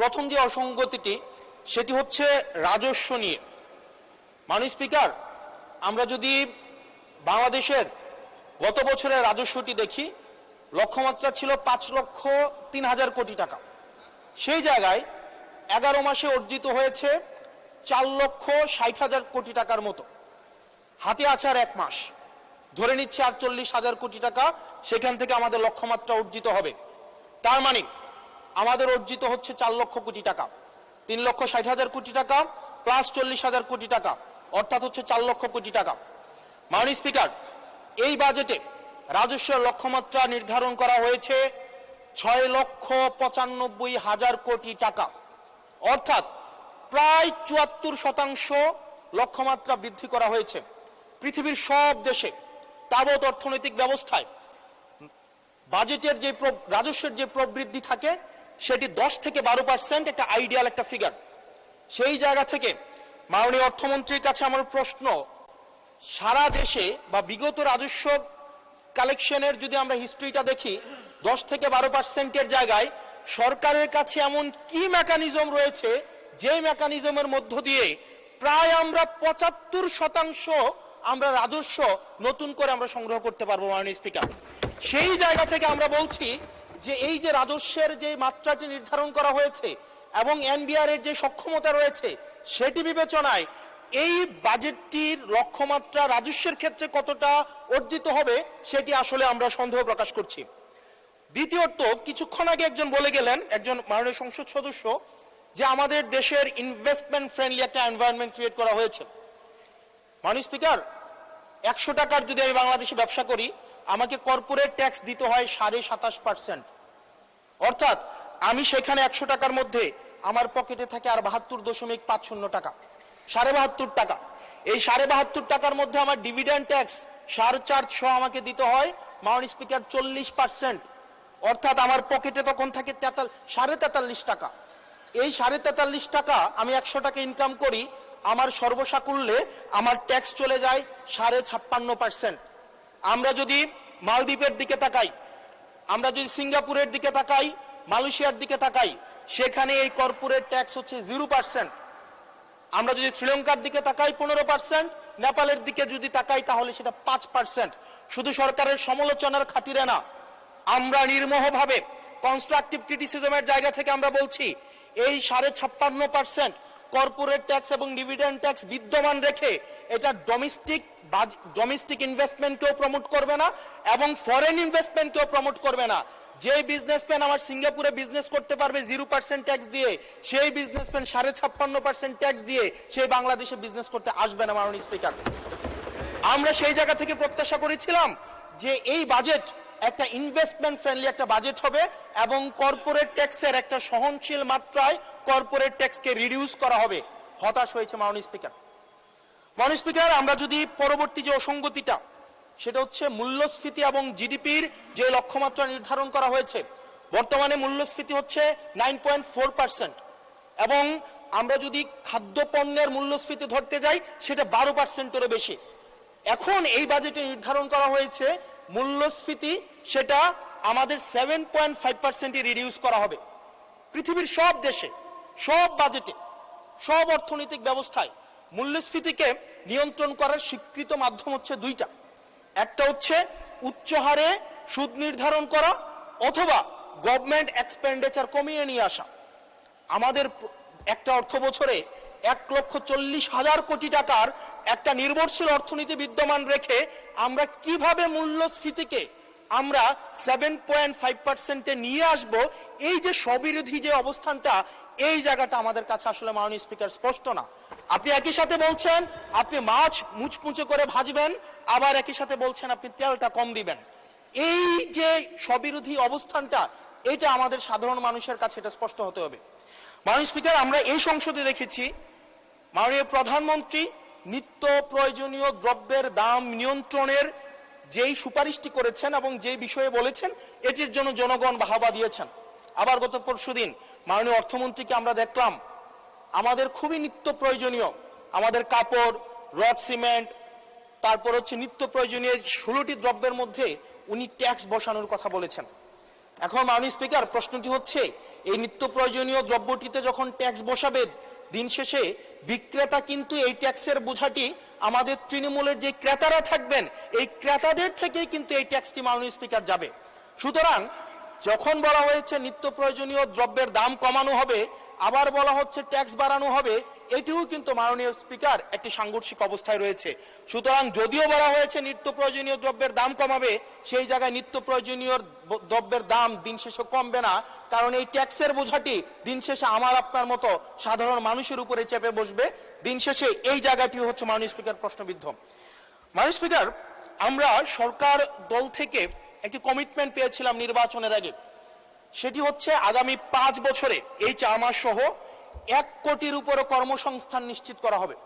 প্রথম যে অসঙ্গতিটি সেটি হচ্ছে রাজস্ব নিয়ে। মাননীয় স্পিকার, আমরা যদি বাংলাদেশের গত বছরের রাজস্বটি দেখি, লক্ষ্যমাত্রা ছিল 5,03,000 কোটি টাকা। সেই জায়গায় 11 মাসে অর্জিত হয়েছে 4,60,000 কোটি টাকার মতো। হাতে আছে আর 1 মাস, ধরে নিচ্ছে 48,000 কোটি টাকা সেখান থেকে আমাদের লক্ষ্যমাত্রা অর্জিত হবে। তার মানে আমাদের অর্জিত হচ্ছে 4 লক্ষ কোটি টাকা, 3,60,000 কোটি টাকা প্লাস 40,000 কোটি টাকা, অর্থাৎ হচ্ছে 4 লক্ষ কোটি টাকা। মাননীয় স্পিকার, এই বাজেটে রাজস্বের লক্ষ্যমাত্রা নির্ধারণ করা হয়েছে 6,95,000 কোটি টাকা, অর্থাৎ প্রায় 74% লক্ষ্যমাত্রা বৃদ্ধি করা হয়েছে। পৃথিবীর সব দেশে তাবৎ অর্থনৈতিক ব্যবস্থায় বাজেটের যে রাজস্বের যে প্রবৃদ্ধি থাকে সেটি 10 থেকে 12% একটা আইডিয়াল একটা ফিগার। সেই জায়গা থেকে মাননীয় অর্থমন্ত্রীর কাছে আমার প্রশ্ন, সারা দেশে বা বিগত রাজস্ব কালেকশনের যদি আমরা হিস্ট্রিটা দেখি, 10 থেকে 12%-এর জায়গায় সরকারের কাছে এমন কি মেকানিজম রয়েছে যে মেকানিজমের মধ্য দিয়ে প্রায় আমরা 75% আমরা রাজস্ব নতুন করে আমরা সংগ্রহ করতে পারবো। মাননীয় স্পিকার, সেই জায়গা থেকে আমরা বলছি যে এই যে রাজস্বের যে মাত্রাটি নির্ধারণ করা হয়েছে এবং এনবিআর এর যে সক্ষমতা রয়েছে সেটি বিবেচনায় এই বাজেটটির লক্ষ্যমাত্রা রাজস্বের ক্ষেত্রে কতটা অর্জিত হবে সেটি আসলে আমরা সন্দেহ প্রকাশ করছি। দ্বিতীয়ত, কিছুক্ষণ আগে একজন বলে গেলেন, একজন মাননীয় সংসদ সদস্য, যে আমাদের দেশের ইনভেস্টমেন্ট ফ্রেন্ডলি একটা এনভায়রনমেন্ট ক্রিয়েট করা হয়েছে। মাননীয় স্পিকার, 100 টাকার যদি আমি বাংলাদেশে ব্যবসা করি, আমাকে কর্পোরেট ট্যাক্স দিতে হয় 27.5%, অর্থাৎ আমি সেখানে 100 টাকার মধ্যে আমার পকেটে থাকে আর 72.50 টাকা, 72.5 টাকা। এই 72.5 টাকার মধ্যে আমার ডিভিডেন্ড ট্যাক্স 4.5 আমাকে দিতে হয় মাননীয় স্পিকার 40%, অর্থাৎ আমার পকেটে তখন থাকে 43.5 টাকা। এই 43.5 টাকা আমি 100 টাকা ইনকাম করি, আমার সর্বসাকুল্যে আমার ট্যাক্স চলে যায় 56.5%। আমরা যদি মালদ্বীপের দিকে তাকাই, আমরা যদি সিঙ্গাপুরের দিকে তাকাই, মালয়েশিয়ার দিকে তাকাই, সেখানে এই কর্পোরেট ট্যাক্স হচ্ছে 0%। আমরা যদি শ্রীলঙ্কার দিকে তাকাই 15%, নেপালের দিকে যদি তাকাই তাহলে সেটা 5%। শুধু সরকারের সমালোচনার খাতিরে না, আমরা নির্মোহভাবে কনস্ট্রাকটিভ ক্রিটিসিজমের জায়গা থেকে আমরা বলছি এই 56.5% কর্পোরেট ট্যাক্স এবং ডিভিডেন্ড ট্যাক্স বিদ্যমান রেখে এটা ডোমেস্টিক ইনভেস্টমেন্টকেও প্রমোট করবে না এবং ফরেন ইনভেস্টমেন্টকেও প্রমোট করবে না। যে বিজনেসম্যান আমার সিঙ্গাপুরে বিজনেস করতে পারবে 0% ট্যাক্স দিয়ে, সেই বিজনেসম্যান 56.5% ট্যাক্স দিয়ে সেই বাংলাদেশে বিজনেস করতে আসবে না। মাননীয় স্পিকার, আমরা সেই জায়গা থেকে প্রত্যাশা করেছিলাম যে এই বাজেট একটা ইনভেস্টমেন্ট ফ্রেন্ডলি একটা বাজেট হবে এবং কর্পোরেট ট্যাক্সের একটা সহনশীল মাত্রায় কর্পোরেট ট্যাক্সকে রিডিউস করা হবে। হতাশ হয়েছে মাননীয় স্পিকার। মাননীয় স্পিকার, আমরা যদি পরবর্তী যে অসঙ্গতিটা, সেটা হচ্ছে মূল্যস্ফীতি এবং জিডিপির যে লক্ষ্যমাত্রা নির্ধারণ করা হয়েছে। বর্তমানে মূল্যস্ফীতি হচ্ছে 9.4% এবং আমরা যদি খাদ্যপণ্যের মূল্যস্ফীতি ধরতে যাই সেটা 12%-এরও বেশি। এখন এই বাজেটে নির্ধারণ করা হয়েছে মূল্যস্ফীতি সেটা আমাদের 7.5%-এ রিডিউস করা হবে। পৃথিবীর সব দেশে, সব বাজেটে, সব অর্থনৈতিক ব্যবস্থায় মূল্যস্ফীতিকে নিয়ন্ত্রণ করার স্বীকৃত মাধ্যম হচ্ছে দুইটা। একটা হচ্ছে উচ্চ হারে সুদ নির্ধারণ করা অথবা গভর্নমেন্ট এক্সপেন্ডিচার কমিয়ে নিয়ে আসা। আমাদের একটা অর্থ বছরে 1,40,000 কোটি টাকার একটা নির্ভরশীল অর্থনীতি বিদ্যমান রেখে আমরা কিভাবে মূল্যস্ফীতিকে আমরা 7.5%-এ নিয়ে আসব, এই যে স্ববিরোধী যে অবস্থানটা, এই জায়গাটা আমাদের কাছে আসলে মাননীয় স্পিকার স্পষ্ট না। আপনি একই সাথে বলছেন আপনি মাছ মুচমুচে করে ভাজবেন, আবার একই সাথে বলছেন আপনি তেলটা কম দিবেন। এই যে স্ববিরোধী অবস্থানটা, এটা আমাদের সাধারণ মানুষের কাছে এটা স্পষ্ট হতে হবে। মাননীয় স্পিকার, আমরা এই সংসদে দেখেছি মাননীয় প্রধানমন্ত্রী নিত্য প্রয়োজনীয় দ্রব্যের দাম নিয়ন্ত্রণের যেই সুপারিশটি করেছেন এবং যেই বিষয়ে বলেছেন, এটির জন্য জনগণ বাহবা দিয়েছেন। আবার গত পরশুদিন মাননীয় অর্থমন্ত্রীকে আমরা দেখলাম আমাদের খুবই নিত্য প্রয়োজনীয় আমাদের কাপড়, রড সিমেন্ট, তারপর হচ্ছে নিত্য প্রয়োজনীয় 16টি দ্রব্যের মধ্যে উনি ট্যাক্স বসানোর কথা বলেছেন। এখন মাননীয় স্পিকার, প্রশ্নটি হচ্ছে এই নিত্য প্রয়োজনীয় দ্রব্যটিতে যখন ট্যাক্স বসাবে, দিন শেষে বিক্রেতা কিন্তু এই ট্যাক্সের বোঝাটি আমাদের তৃণমূলের যে ক্রেতারা থাকবেন এই ক্রেতাদের থেকেই কিন্তু এই ট্যাক্সটি মাননীয় স্পিকার যাবে। সুতরাং যখন বলা হয়েছে নিত্য প্রয়োজনীয় দ্রব্যের দাম কমানো হবে, আবার বলা হচ্ছে ট্যাক্স বাড়ানো হবে, এটিও কিন্তু মাননীয় স্পিকার একটি সাংঘর্ষিক অবস্থায় রয়েছে। সুতরাং যদিও বলা হয়েছে নিত্য প্রয়োজনীয় দ্রব্যের দাম কমাবে, সেই জায়গায় নিত্য প্রয়োজনীয় দ্রব্যের দাম দিন শেষে কমবে না, কারণ এই ট্যাক্সের বোঝাটি দিন শেষে আমার আপনার মতো সাধারণ মানুষের উপরে চেপে বসবে। দিন শেষে এই জায়গাটি হচ্ছে মাননীয় স্পিকার প্রশ্নবিদ্ধ। মাননীয় স্পিকার, আমরা সরকার দল থেকে একটি কমিটমেন্ট পেয়েছিলাম নির্বাচনের আগে, সেটি হচ্ছে আগামী 5 বছরে এই 4 মাস সহ 1 কোটির উপরে কর্মসংস্থান নিশ্চিত করা হবে।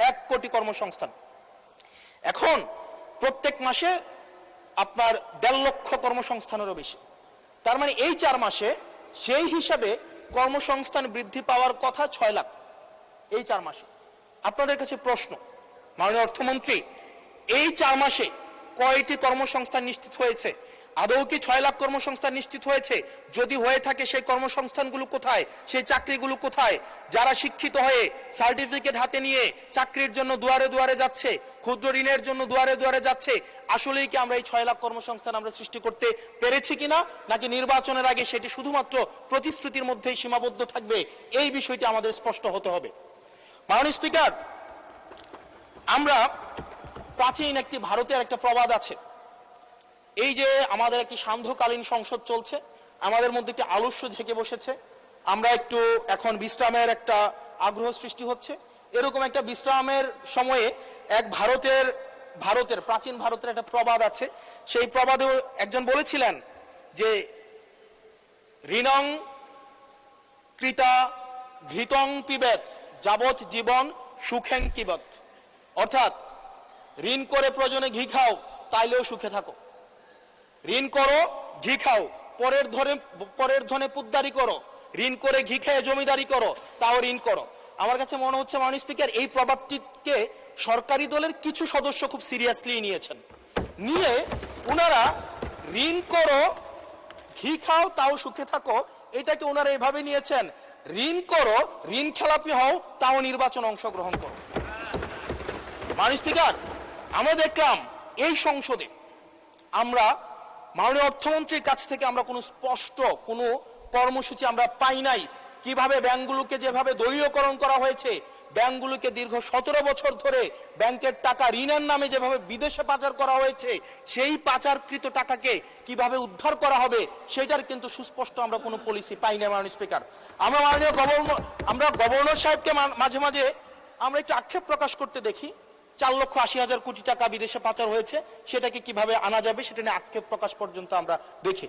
1 কোটি কর্মসংস্থান। এখন প্রত্যেক মাসে আপনার 1.5 লক্ষ কর্মসংস্থানেরও বেশি। তার মানে এই 4 মাসে সেই হিসাবে কর্মসংস্থান বৃদ্ধি পাওয়ার কথা 6 লাখ এই 4 মাসে। আপনাদের কাছে প্রশ্ন, মাননীয় অর্থমন্ত্রী, এই 4 মাসে কয়টি কর্মসংস্থান নিশ্চিত হয়েছে? আদৌ কি 6 লাখ কর্মসংস্থান নিশ্চিত হয়েছে? যদি হয়ে থাকে সেই কর্মসংস্থানগুলো কোথায়? সেই চাকরিগুলো কোথায়? যারা শিক্ষিত হয়ে সার্টিফিকেট হাতে নিয়ে চাকরির জন্য দুয়ারে দুয়ারে যাচ্ছে, ক্ষুদ্র ঋণের জন্য দুয়ারে দুয়ারে যাচ্ছে, আসলেই কি আমরা এই 6 লাখ কর্মসংস্থান আমরা সৃষ্টি করতে পেরেছি কিনা, নাকি নির্বাচনের আগে সেটি শুধুমাত্র প্রতিশ্রুতির মধ্যেই সীমাবদ্ধ থাকবে? এই বিষয়টি আমাদের স্পষ্ট হতে হবে। মাননীয় স্পিকার, আমরা প্রাচীন একটি ভারতের একটা প্রবাদ আছে, এই যে আমাদের একটি সান্ধ্যকালীন সংসদ চলছে, আমাদের মধ্যে একটি আলস্য ঝেঁকে বসেছে, আমরা একটু এখন বিশ্রামের একটা আগ্রহ সৃষ্টি হচ্ছে, এরকম একটা বিশ্রামের সময়ে এক ভারতের প্রাচীন ভারতের একটা প্রবাদ আছে। সেই প্রবাদে একজন বলেছিলেন যে ঋণং কৃতা ঘৃতং পিবেত যাবৎ জীবন সুখেং কিবত। অর্থাৎ ঋণ করে প্রয়োজনে ঘি খাও, তাইলেও সুখে থাকো। ঋণ করো, ঘি খাও, পরের ধনে পুদ্দারি করো, ঋণ করে ঘি খেয়ে জমিদারি করো, তাও ঋণ করো। আমার কাছে মনে হচ্ছে মাননীয় স্পিকার, এই প্রবাদটিকে সরকারি দলের কিছু সদস্য খুব সিরিয়াসলি নিয়েছেন, নিয়ে ওনারা ঋণ করো, ঘি খাও, তাও সুখে থাকো, এটাকে ওনারা এভাবে নিয়েছেন, ঋণ করো, ঋণ খেলাপি হও, তাও নির্বাচন অংশগ্রহণ করো। মাননীয় স্পিকার, আমরা দেখলাম এই সংসদে আমরা মাননীয় অর্থমন্ত্রীর কাছ থেকে আমরা কোনো স্পষ্ট কোনো কর্মসূচি আমরা পাই নাই। কিভাবে ব্যাংকগুলোকে যেভাবে দলীয়করণ করা হয়েছে, ব্যাংকগুলোকে দীর্ঘ 17 বছর ধরে ব্যাংকের টাকা ঋণের নামে যেভাবে বিদেশে পাচার করা হয়েছে, সেই পাচারকৃত টাকাকে কিভাবে উদ্ধার করা হবে সেটার কিন্তু সুস্পষ্ট আমরা কোনো পলিসি পাই না। মাননীয় স্পিকার, আমরা গভর্নর সাহেবকে মাঝে মাঝে আমরা একটু আক্ষেপ প্রকাশ করতে দেখি, 4,80,000 কোটি টাকা বিদেশে পাচার হয়েছে, সেটাকে কিভাবে আনা যাবে সেটা নিয়ে আক্ষেপ প্রকাশ পর্যন্ত আমরা দেখি।